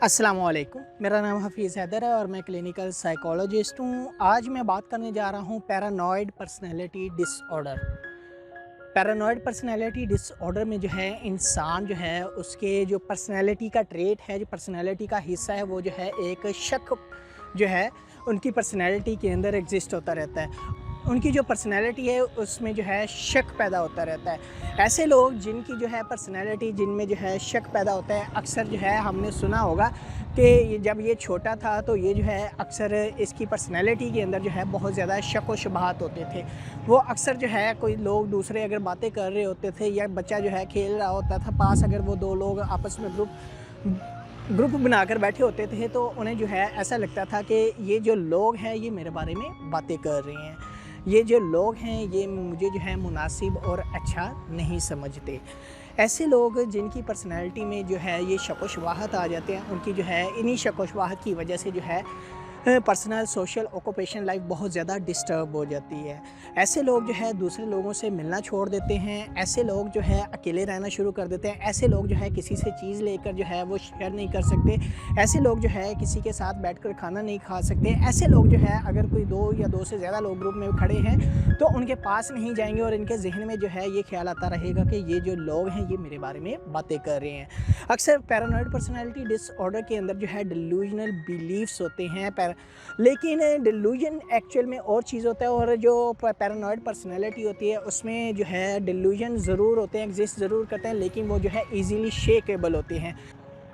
अस्सलामुअलैकुम, मेरा नाम हफ़ीज़ हैदर है और मैं क्लिनिकल साइकोलॉजिस्ट हूँ। आज मैं बात करने जा रहा हूँ paranoid personality disorder. Paranoid personality disorder में जो है इंसान जो है उसके जो पर्सनैलिटी का ट्रेट है, जो पर्सनैलिटी का हिस्सा है, वो जो है एक शक जो है उनकी पर्सनैलिटी के अंदर एग्ज़िस्ट होता रहता है। उनकी जो पर्सनैलिटी है उसमें जो है शक पैदा होता रहता है। ऐसे लोग जिनकी जो है पर्सनैलिटी जिनमें जो है शक पैदा होता है, अक्सर जो है हमने सुना होगा कि जब ये छोटा था तो ये जो है अक्सर इसकी पर्सनैलिटी के अंदर जो है बहुत ज़्यादा शक व शुबहात होते थे। वो अक्सर जो है कोई लोग दूसरे अगर बातें कर रहे होते थे या बच्चा जो है खेल रहा होता था पास, अगर वो दो लोग आपस में ग्रुप बनाकर बैठे होते थे तो उन्हें जो है ऐसा लगता था कि ये जो लोग हैं ये मेरे बारे में बातें कर रहे हैं, ये जो लोग हैं ये मुझे जो है मुनासिब और अच्छा नहीं समझते। ऐसे लोग जिनकी पर्सनैलिटी में जो है ये शक व शुबहात आ जाते हैं, उनकी जो है इन्हीं शक व शुबहात की वजह से जो है पर्सनल सोशल ऑक्यूपेशन लाइफ बहुत ज़्यादा डिस्टर्ब हो जाती है। ऐसे लोग जो है दूसरे लोगों से मिलना छोड़ देते हैं, ऐसे लोग जो है अकेले रहना शुरू कर देते हैं, ऐसे लोग जो है किसी से चीज़ लेकर जो है वो शेयर नहीं कर सकते, ऐसे लोग जो है किसी के साथ बैठकर खाना नहीं खा सकते, ऐसे लोग जो है अगर कोई दो या दो से ज़्यादा लोग ग्रुप में खड़े हैं तो उनके पास नहीं जाएंगे और इनके जहन में जो है ये ख्याल आता रहेगा कि ये जो लोग हैं ये मेरे बारे में बातें कर रहे हैं। अक्सर पैरानॉइड पर्सनैलिटी डिसऑर्डर के अंदर जो है डिल्यूजनल बिलीव्स होते हैं, लेकिन डिल्यूजन एक्चुअल में और चीज़ होता है और जो पैरानॉइड पर्सनैलिटी होती है उसमें जो है डिल्यूजन ज़रूर होते हैं, एग्जिस्ट ज़रूर करते हैं, लेकिन वो जो है ईज़िली शेकेबल होते हैं।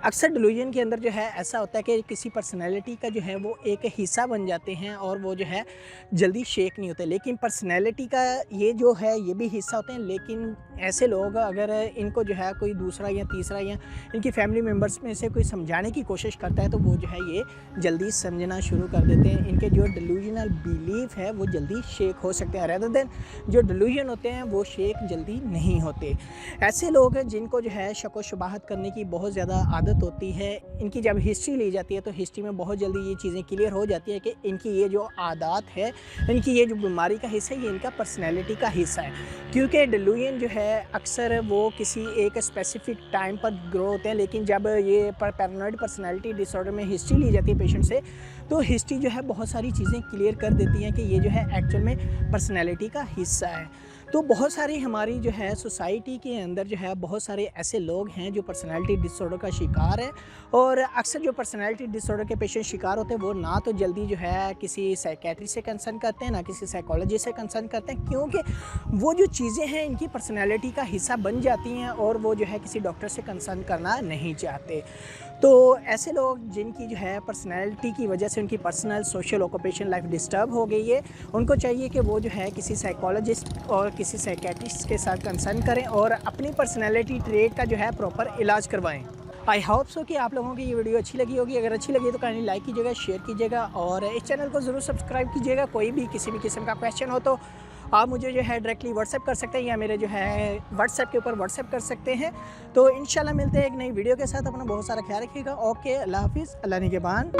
अक्सर डिल्यूजन के अंदर जो है ऐसा होता है कि किसी पर्सनैलिटी का जो है वो एक हिस्सा बन जाते हैं और वो जो है जल्दी शेक नहीं होते, लेकिन पर्सनैलिटी का ये जो है ये भी हिस्सा होते हैं। लेकिन ऐसे लोग अगर इनको जो है कोई दूसरा या तीसरा या इनकी फैमिली मेम्बर्स में से कोई समझाने की कोशिश करता है तो वो जो है ये जल्दी समझना शुरू कर देते हैं। इनके जो डिल्यूजनल बिलीफ है वो जल्दी शेक हो सकते हैं, रेदर देन जो डिल्यूजन होते हैं वो शेक जल्दी नहीं होते। ऐसे लोग जिनको जो है शक व शुबहात करने की बहुत ज़्यादा आदत होती है, इनकी जब हिस्ट्री ली जाती है तो हिस्ट्री में बहुत जल्दी ये चीज़ें क्लियर हो जाती है कि इनकी ये जो आदत है, इनकी ये जो बीमारी का हिस्सा है, ये इनका पर्सनैलिटी का हिस्सा है। क्योंकि डिल्यूजन जो है अक्सर वो किसी एक स्पेसिफिक टाइम पर ग्रो होते हैं, लेकिन जब ये पैरानॉइड पर्सनैलिटी डिसऑर्डर में हिस्ट्री ली जाती है पेशेंट से तो हिस्ट्री जो है बहुत सारी चीज़ें क्लियर कर देती हैं कि ये जो है एक्चुअल में पर्सनैलिटी का हिस्सा है। तो बहुत सारी हमारी जो है सोसाइटी के अंदर जो है बहुत सारे ऐसे लोग हैं जो पर्सनैलिटी डिसऑर्डर का शिकार है, और अक्सर जो पर्सनैलिटी डिसऑर्डर के पेशेंट शिकार होते हैं वो ना तो जल्दी जो है किसी साइकेट्री से कंसर्न करते हैं, ना किसी साइकोलॉजिस्ट से कंसर्न करते हैं, क्योंकि वो जो चीज़ें हैं इनकी पर्सनैलिटी का हिस्सा बन जाती हैं और वो जो है किसी डॉक्टर से कंसर्न करना नहीं चाहते। तो ऐसे लोग जिनकी जो है पर्सनैलिटी की वजह से उनकी personal social occupation life disturb हो गई है, उनको चाहिए कि वो जो है किसी साइकोलॉजिस्ट और किसी साइकेट्रिस्ट के साथ कंसर्न करें और अपनी पर्सनैलिटी ट्रेट का जो है प्रॉपर इलाज करवाएं। आई होप सो कि आप लोगों की ये वीडियो अच्छी लगी होगी। अगर अच्छी लगी तो काइंडली लाइक कीजिएगा, शेयर कीजिएगा और इस चैनल को ज़रूर सब्सक्राइब कीजिएगा। कोई भी किसी भी किस्म का क्वेश्चन हो तो आप मुझे जो है डायरेक्टली व्हाट्सएप कर सकते हैं या मेरे जो है व्हाट्सएप के ऊपर व्हाट्सएप कर सकते हैं। तो इंशाल्लाह मिलते हैं एक नई वीडियो के साथ। अपना बहुत सारा ख्याल रखिएगा। ओके, अल्लाह हाफिज़, अल्लाह निगहबान।